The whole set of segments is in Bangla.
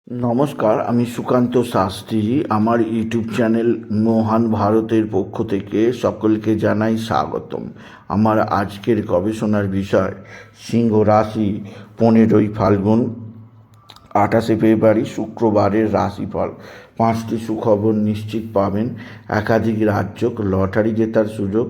নমস্কার, আমি সুকান্ত শাস্ত্রী। আমার ইউটিউব চ্যানেল মহান ভারতের পক্ষ থেকে সকলকে জানাই স্বাগতম। আমার আজকের গবেষণার বিষয় সিংহ রাশি, 15ই ফাল্গুন 28 ফেব্রুয়ারি শুক্রবারের রাশিফল। 5টি সুখবর নিশ্চিত পাবেন। একাধিক রাজ্য লটারি জেতার সুযোগ।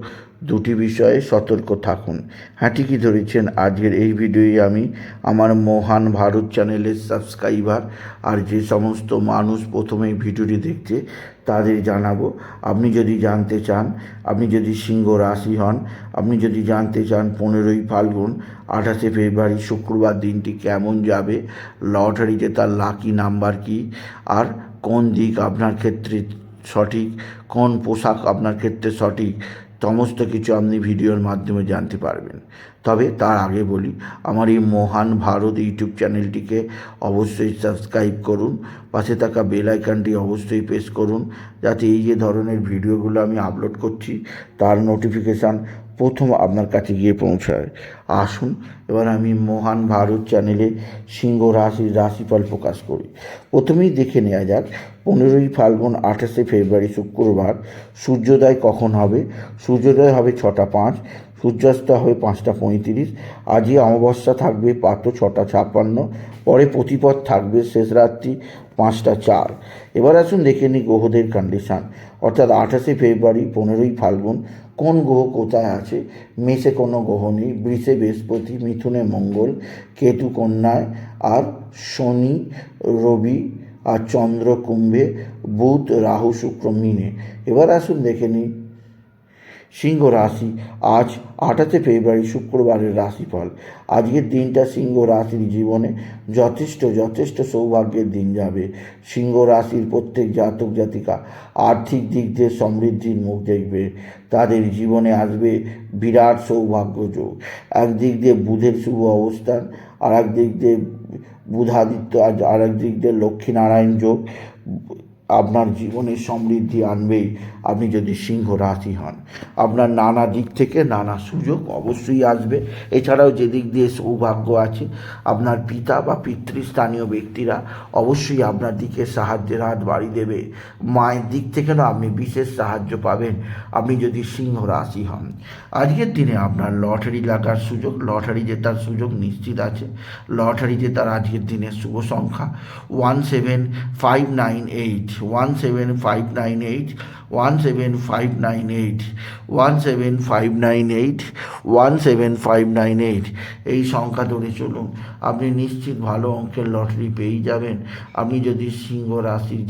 2টি বিষয়ে সতর্ক থাকুন। হ্যাঁ, ঠিকই ধরেছেন। আজকের এই ভিডিওয়ে আমি আমার মহান ভারত চ্যানেলের সাবস্ক্রাইবার আর যে সমস্ত মানুষ প্রথমে ভিডিওটি দেখছে তাদের জানাবো, আপনি যদি জানতে চান, আপনি যদি সিংহ রাশি হন, আপনি যদি জানতে চান 15ই ফাল্গুন 28 ফেব্রুয়ারি শুক্রবার দিনটি কেমন যাবে, লটারি জেতার লাকি নাম্বার কি, আর কোন দিক আপনার ক্ষেত্রে সঠিক, কোন পোশাক আপনার ক্ষেত্রে সঠিক, সমস্ত কিছু আপনি ভিডিওর মাধ্যমে জানতে পারবেন। তবে তার আগে বলি, আমার এই মহান ভারত ইউটিউব চ্যানেলটিকে অবশ্যই সাবস্ক্রাইব করুন, পাশে থাকা বেল আইকনটি অবশ্যই প্রেস করুন, যাতে এই যে ধরনের ভিডিওগুলো আমি আপলোড করছি তার নোটিফিকেশান প্রথম আপনার কাছে গিয়ে পৌঁছায়। আসুন এবার আমি মহান ভারত চ্যানেলে সিংহ রাশির রাশিফল প্রকাশ করি। প্রথমেই দেখে নেওয়া যাক 15ই ফাল্গুন 28 ফেব্রুয়ারি শুক্রবার সূর্যোদয় কখন হবে। সূর্যোদয় হবে 6টা 5, সূর্যাস্ত হবে 5টা 35। আজই অমাবস্যা থাকবে প্রাতঃ 6টা 56, পরে প্রতিপদ থাকবে শেষ রাত্রি 5টা 4। এবার আসুন দেখে নিই গ্রহদের কন্ডিশান, অর্থাৎ 28 ফেব্রুয়ারি 15ই ফাল্গুন কোন গ্রহ কোথায় আছে। মেষে কোনো গ্রহ নেই, বৃষে বৃহস্পতি, মিথুনে মঙ্গল, কেতু কন্যায়, আর শনি রবি আর চন্দ্র কুম্ভে, বুধ রাহু শুক্র মীনে। এবার আসুন দেখে নিই সিংহ রাশি আজ 28 ফেব্রুয়ারি শুক্রবারের রাশিফল। আজকের দিনটা সিংহ রাশির জীবনে যথেষ্ট সৌভাগ্যের দিন যাবে। সিংহ রাশির প্রত্যেক জাতক জাতিকা আর্থিক দিক দিয়ে সমৃদ্ধির মুখ দেখবে। তাদের জীবনে আসবে বিরাট সৌভাগ্য যোগ। একদিক দিয়ে বুধের শুভ অবস্থান, আর এক দিক দিয়ে বুধাদিত্য, আর এক দিক দিয়ে লক্ষ্মীনারায়ণ যোগ আপনার জীবনে সমৃদ্ধি আনবেই। আপনি যদি সিংহ রাশি হন, আপনার নানা দিক থেকে নানা সুযোগ অবশ্যই আসবে। এছাড়াও যে দিক দিয়ে সৌভাগ্য আছে, আপনার পিতা বা পিতৃস্থানীয় ব্যক্তিরা অবশ্যই আপনার দিকে সাহায্যের হাত বাড়িয়ে দেবে। মায়ের দিক থেকেও আপনি বিশেষ সাহায্য পাবেন আপনি যদি সিংহ রাশি হন। আজকের দিনে আপনার লটারি লাগার সুযোগ, লটারি জেতার সুযোগ নিশ্চিত আছে। লটারি জেতার আজকের দিনের শুভ সংখ্যা 17598, 17598, 17598, 17598, 17598। এই সংখ্যা ধরে চলুন, আপনি নিশ্চিত ভালো অঙ্কের লটারি পেয়েই যাবেন। আপনি যদি সিংহ রাশির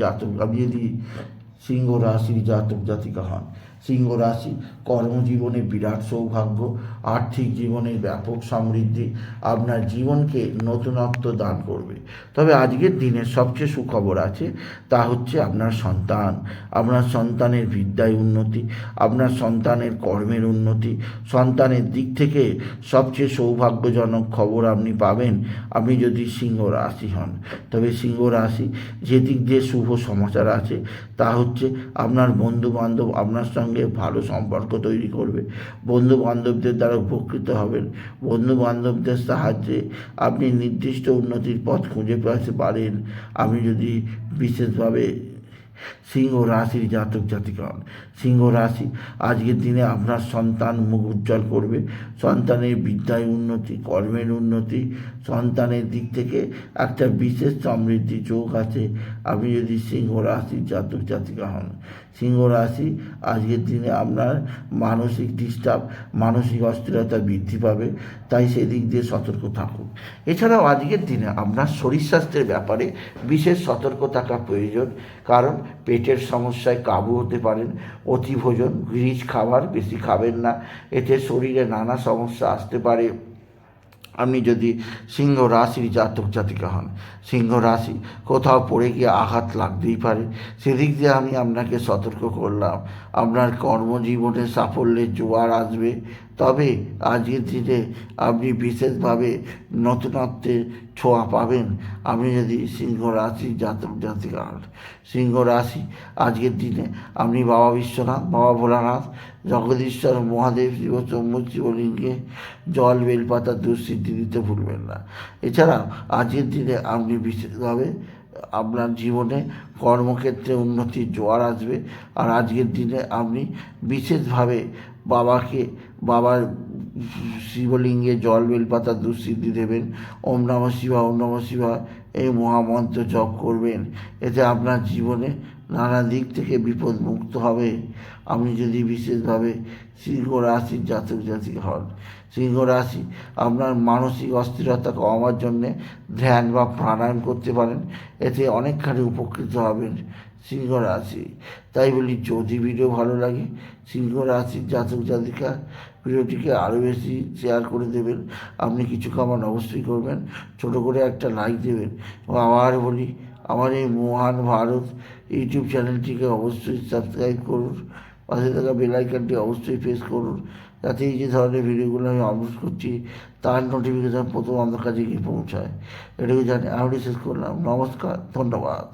জাতক জাতিকা হন। সিংহ রাশি কর্মজীবনে বিরাট সৌভাগ্য, আর্থিক জীবনের ব্যাপক সমৃদ্ধি আপনার জীবনকে নতুনত্ব দান করবে। তবে আজকের দিনে সবচেয়ে সুখবর আছে, তা হচ্ছে আপনার সন্তানের বিদ্যায় উন্নতি, আপনার সন্তানের কর্মের উন্নতি। সন্তানের দিক থেকে সবচেয়ে সৌভাগ্যজনক খবর আপনি পাবেন আপনি যদি সিংহ রাশি হন। তবে সিংহ রাশি যে দিক দিয়ে শুভ সমাচার আছে, তা হচ্ছে আপনার বন্ধুবান্ধব আপনার সঙ্গে ভালো সম্পর্ক তৈরি করবে। বন্ধুবান্ধবদের দ্বারা উপকৃত হবেন। বন্ধুবান্ধবদের সাহায্যে আপনি নির্দিষ্ট উন্নতির পথ খুঁজে পেতে পারেন আপনি যদি বিশেষভাবে সিংহ রাশির জাতক জাতিকা হন। সিংহ রাশি আজকের দিনে আপনার সন্তান মুখ উজ্জ্বল করবে। সন্তানের বিদ্যায় উন্নতি, কর্মের উন্নতি, সন্তানের দিক থেকে একটা বিশেষ সমৃদ্ধি যোগ আছে আপনি যদি সিংহ রাশির জাতক জাতিকা হন। সিংহ রাশি আজকের দিনে আপনার মানসিক ডিস্টার্ব, মানসিক অস্থিরতা বৃদ্ধি পাবে, তাই সেদিক দিয়ে সতর্ক থাকুন। এছাড়াও আজকের দিনে আপনার শরীর স্বাস্থ্যের ব্যাপারে বিশেষ সতর্ক থাকা প্রয়োজন, কারণ পেটের সমস্যায় কাবু হতে পারেন। অতিভোজন, রিচ খাবার বেশি খাবেন না, এতে শরীরে নানা সমস্যা আসতে পারে আপনি যদি সিংহ রাশির জাতক জাতিকা হন। সিংহ রাশি কোথাও পড়ে গিয়ে আঘাত লাগতেই পারে, সেদিক দিয়ে আমি আপনাকে সতর্ক করলাম। আপনার কর্মজীবনে সাফল্যের জোয়ার আসবে, তবে আজকের দিনে আপনি বিশেষভাবে নতুনত্বের ছোঁয়া পাবেন আপনি যদি সিংহ রাশির জাতক জাতিকা হন। সিংহ রাশি আজকের দিনে আপনি বাবা বিশ্বনাথ, বাবা ভোলানাথ, জগদীশ্বর মহাদেব, শিবলিঙ্গে জল বেলপাতা দুঃসিদ্ধি দিতে ভুলবেন না। এছাড়া আজকের দিনে আপনি বিশেষভাবে আপনার জীবনে কর্মক্ষেত্রে উন্নতির জোয়ার আসবে। আর আজকের দিনে আপনি বিশেষভাবে বাবার শিবলিঙ্গে জল বেলপাতা দুঃসিদ্ধি দেবেন। ওম নমঃ শিবায়, ওম নমঃ শিবায় এই মহামন্ত্র জপ করবেন। এতে আপনার জীবনে নানা দিক থেকে বিপদ মুক্ত হবে। আপনি যদি বিশেষভাবে সিংহ রাশির জাতক জাতিক হন, সিংহ রাশি আপনার মানসিক অস্থিরতা কমাবার জন্যে ধ্যান বা প্রাণায়াম করতে পারেন। এতে অনেকখানি উপকৃত হবেন সিংহ রাশি। তাই বলি, যদি ভিডিও ভালো লাগে সিংহ রাশির জাতক জাতিকা ভিডিওটিকে আরও বেশি শেয়ার করে দেবেন। আপনি কিছু কামান অবশ্যই করবেন, ছোটো করে একটা লাইক দেবেন। এবং আবার বলি, আমার এই মহান ভারত ইউটিউব চ্যানেলটিকে অবশ্যই সাবস্ক্রাইব করুন, পাশে থাকা বেল আইকনটি অবশ্যই প্রেস করুন, যাতে এই যে ধরনের ভিডিওগুলো আমি আপলোড করছি তার নোটিফিকেশান প্রথম আপনার কাছে গিয়ে পৌঁছায়। এটুকু জানি আমি শেষ করলাম। নমস্কার, ধন্যবাদ।